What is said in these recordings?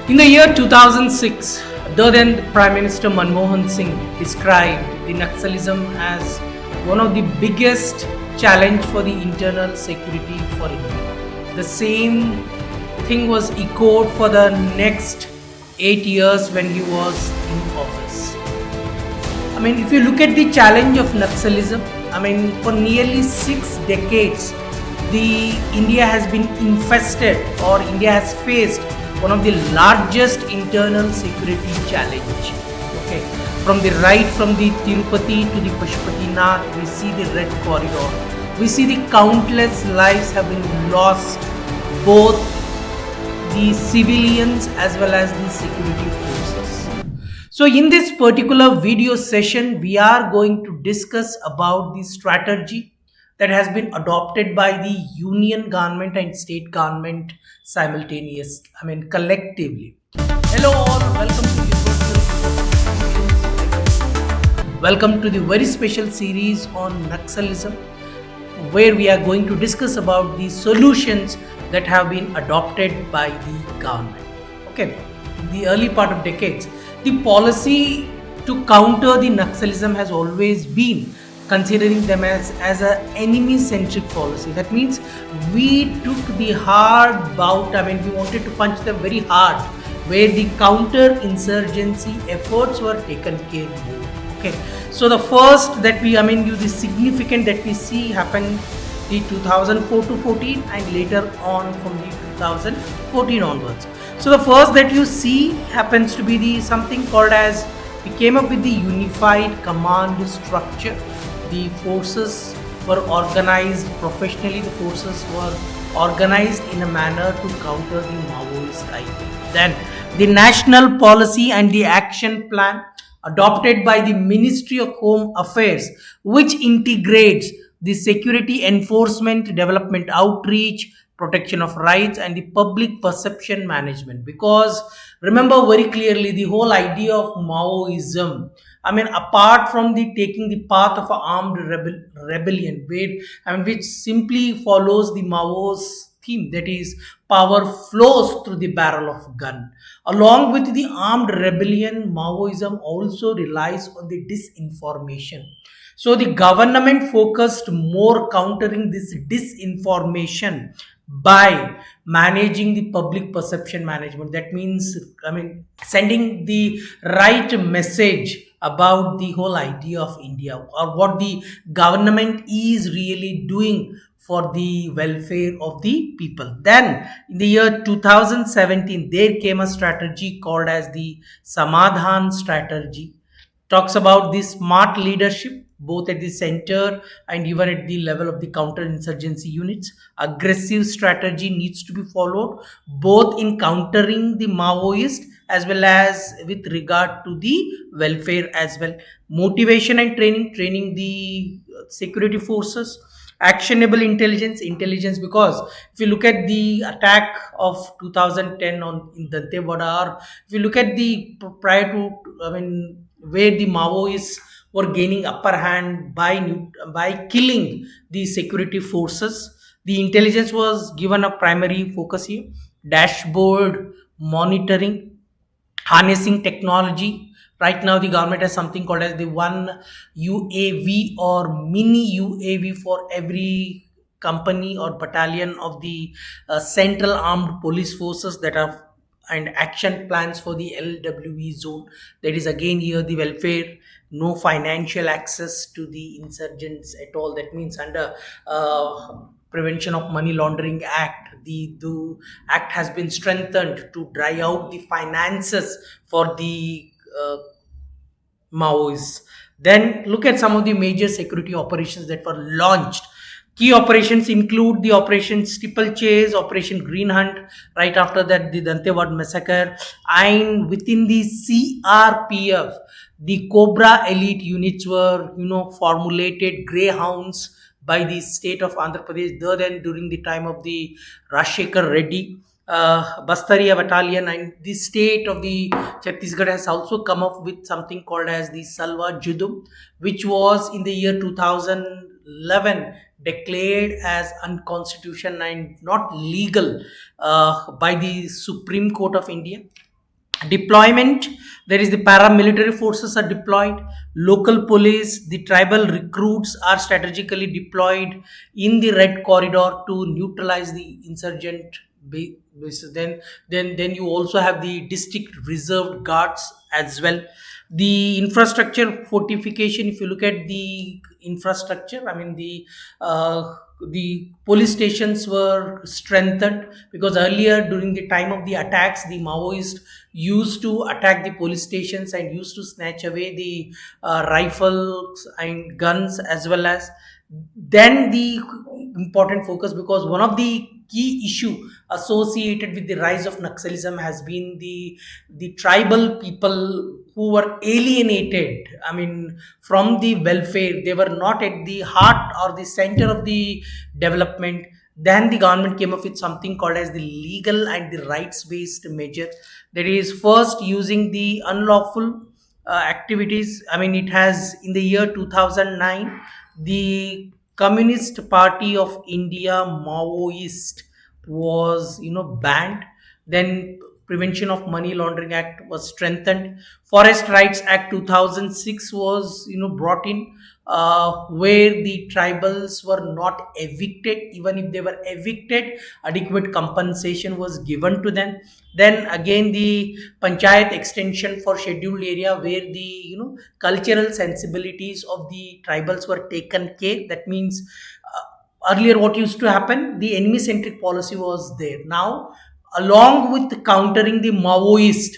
In the year 2006, the then Prime Minister Manmohan Singh described the Naxalism as one of the biggest challenge for the internal security for India. The same thing was echoed for the next 8 years when he was in office. If you look at the challenge of Naxalism, for nearly 6 decades, India has been infested, or India has faced one of the largest internal security challenge. Okay, from the Tirupati to the Pashupatinath, we see the Red Corridor. We see the countless lives have been lost, both the civilians as well as the security forces. So in this particular video session, we are going to discuss about the strategy that has been adopted by the union government and state government collectively. Hello all, welcome to the very special series on Naxalism, where we are going to discuss about the solutions that have been adopted by the government. Okay, in the early part of decades, the policy to counter the Naxalism has always been considering them as an enemy-centric policy. That means we took the hard bout, we wanted to punch them very hard, where the counter-insurgency efforts were taken care of. Okay, so the first that the significant that we see happened the 2004 to 14 and later on from the 2014 onwards. So the first that you see happens to be something called as, we came up with the unified command structure. The forces were organized professionally. The forces were organized in a manner to counter the Maoist idea. Then the national policy and the action plan adopted by the Ministry of Home Affairs, which integrates the security enforcement, development outreach, protection of rights, and the public perception management. Because remember very clearly, the whole idea of Maoism, apart from the taking the path of an armed rebellion, which simply follows the Mao's theme, that is, power flows through the barrel of gun. Along with the armed rebellion, Maoism also relies on the disinformation. So the government focused more countering this disinformation by managing the public perception management. That means, sending the right message about the whole idea of India, or what the government is really doing for the welfare of the people. Then in the year 2017, there came a strategy called as the Samadhan strategy. Talks about the smart leadership, both at the center and even at the level of the counter-insurgency units. Aggressive strategy needs to be followed, both in countering the Maoist as well as with regard to the welfare as well. Motivation and training the security forces. Actionable intelligence, because if you look at the attack of 2010 in Dantewada, or if you look at the prior to, where the Maoists were gaining upper hand by killing the security forces, the intelligence was given a primary focus here. Dashboard monitoring, harnessing technology. Right now the government has something called as the one UAV or mini UAV for every company or battalion of the central armed police forces that have, and action plans for the LWE zone. That is again here the welfare, no financial access to the insurgents at all. That means under Prevention of Money Laundering Act, the act has been strengthened to dry out the finances for the Maoists. Then look at some of the major security operations that were launched. Key operations include the Operation Steeplechase, Operation Green Hunt, right after that the Dantewad massacre, and within the CRPF, the Cobra elite units were formulated greyhounds by the state of Andhra Pradesh, then during the time of the Rajshekhar Reddy. Bastaria battalion and the state of the Chhattisgarh has also come up with something called as the Salwa Judum, which was in the year 2011 declared as unconstitutional and not legal by the Supreme Court of India. Deployment, there is the paramilitary forces are deployed, local police, the tribal recruits are strategically deployed in the red corridor to neutralize the insurgent bases. Then you also have the district reserved guards as well. The infrastructure fortification, if you look at the infrastructure, I mean the police stations were strengthened, because earlier during the time of the attacks, the Maoists used to attack the police stations and used to snatch away the rifles and guns, as well as then the important focus, because one of the key issue associated with the rise of Naxalism has been the tribal people who were alienated, I mean, from the welfare. They were not at the heart or the center of the development. Then the government came up with something called as the legal and the rights based measure, that is first using the unlawful activities. I mean, it has in the year 2009, the Communist Party of India, Maoist, was banned. Then Prevention of Money Laundering Act was strengthened. Forest Rights Act 2006 was brought in, where the tribals were not evicted. Even if they were evicted, adequate compensation was given to them. Then again, the panchayat extension for scheduled area, where the cultural sensibilities of the tribals were taken care. That means, earlier what used to happen, the enemy centric policy was there. Now, along with countering the Maoist,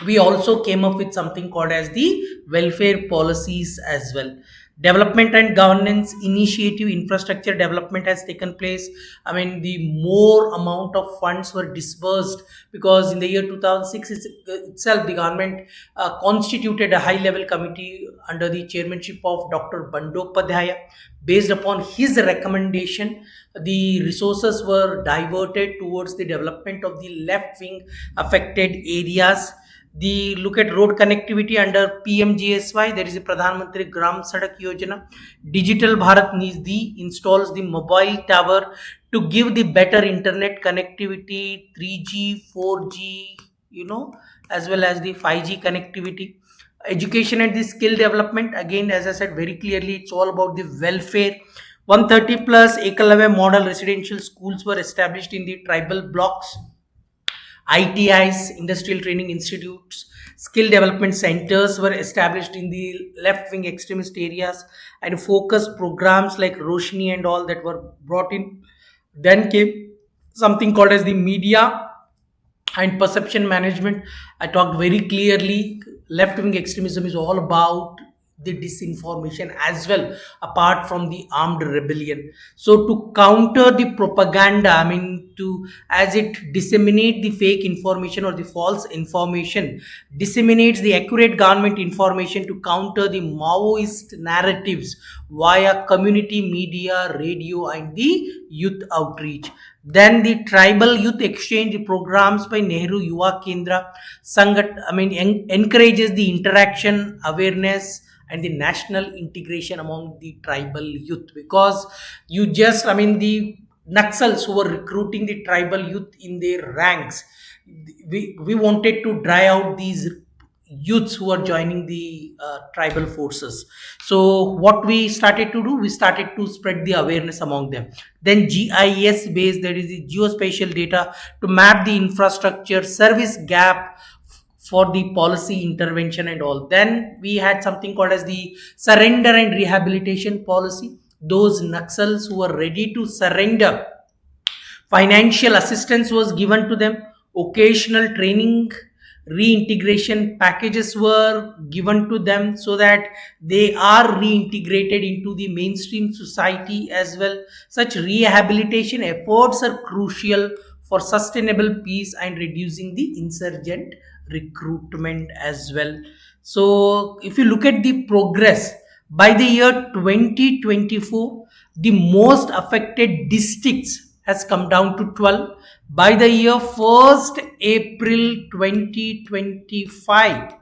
we also came up with something called as the welfare policies as well. Development and governance initiative, infrastructure development has taken place. I mean, the more amount of funds were disbursed, because in the year 2006 itself, the government constituted a high level committee under the chairmanship of Dr. Bandopadhyaya. Based upon his recommendation, the resources were diverted towards the development of the left wing affected areas. The look at road connectivity under PMGSY, there is a Pradhan Mantri Gram Sadak Yojana. Digital Bharat Nidhi installs the mobile tower to give the better internet connectivity, 3G, 4G, as well as the 5G connectivity. Education and the skill development, again, as I said very clearly, it's all about the welfare. 130 plus Ekalavya model residential schools were established in the tribal blocks. ITIs, industrial training institutes, skill development centers were established in the left wing extremist areas, and focus programs like Roshni and all that were brought in. Then came something called as the media and perception management. I talked very clearly, left wing extremism is all about the disinformation as well, apart from the armed rebellion. So to counter the propaganda, I mean, to as it disseminate the fake information or the false information, disseminates the accurate government information to counter the Maoist narratives via community media, radio, and the youth outreach. Then the tribal youth exchange programs by Nehru Yuva Kendra Sangat, I mean, encourages the interaction, awareness, and the national integration among the tribal youth. Because the Naxals who were recruiting the tribal youth in their ranks, we wanted to dry out these youths who are joining the tribal forces. So what we started to do, we started to spread the awareness among them. Then GIS based, that is the geospatial data, to map the infrastructure service gap for the policy intervention and all. Then we had something called as the surrender and rehabilitation policy. Those Naxals who were ready to surrender, financial assistance was given to them. Occasional training, reintegration packages were given to them, so that they are reintegrated into the mainstream society as well. Such rehabilitation efforts are crucial for sustainable peace and reducing the insurgent recruitment as well. So if you look at the progress, by the year 2024, the most affected districts has come down to 12. By the year 1st April 2025,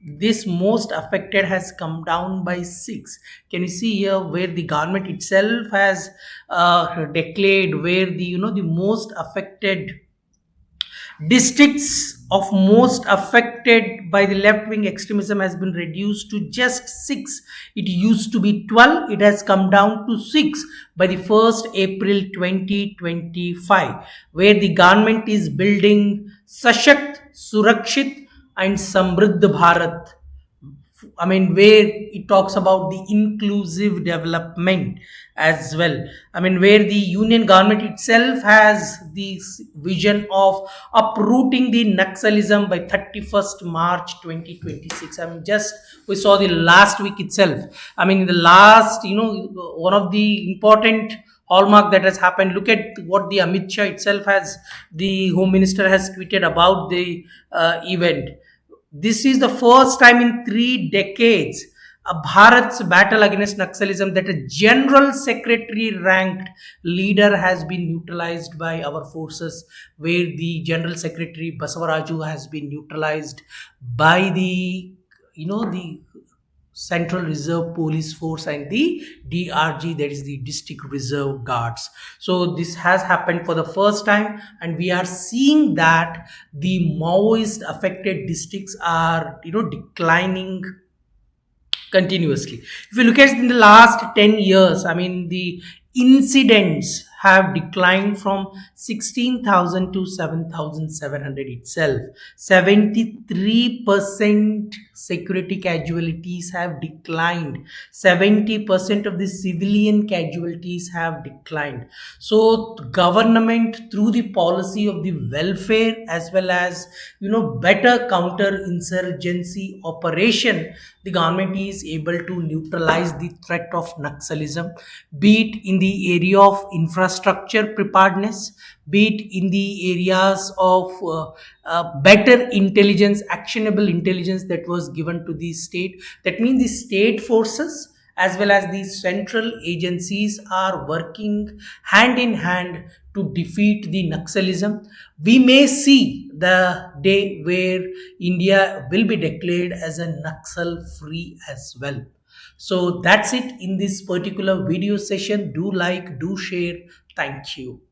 this most affected has come down by 6. Can you see here where the government itself has declared where the most affected districts of most affected by the left wing extremism has been reduced to just 6. It used to be 12, it has come down to 6 by the 1st April 2025, where the government is building Sashakt, Surakshit, and Samriddh Bharat. I mean, where it talks about the inclusive development as well. I mean, where the union government itself has this vision of uprooting the Naxalism by 31st March 2026. I mean, just we saw the last week itself. I mean, in the last, one of the important hallmark that has happened. Look at what the Amit Shah itself has, the Home Minister has tweeted about the event. This is the first time in 3 decades a Bharat's battle against Naxalism that a general secretary ranked leader has been neutralized by our forces, where the general secretary Basavaraju has been neutralized by the Central Reserve Police Force and the DRG, that is the District Reserve Guards. So this has happened for the first time, and we are seeing that the Maoist affected districts are declining continuously. If you look at in the last 10 years, I mean, the incidents have declined from 16,000 to 7,700 itself. 73% security casualties have declined. 70% of the civilian casualties have declined. So government, through the policy of the welfare as well as better counter insurgency operation, the government is able to neutralize the threat of Naxalism, be it in the area of infrastructure preparedness, be it in the areas of better intelligence, actionable intelligence that was given to the state. That means the state forces as well as the central agencies are working hand in hand to defeat the Naxalism. We may see the day where India will be declared as a Naxal free as well. So that's it in this particular video session. Do like, do share. Thank you.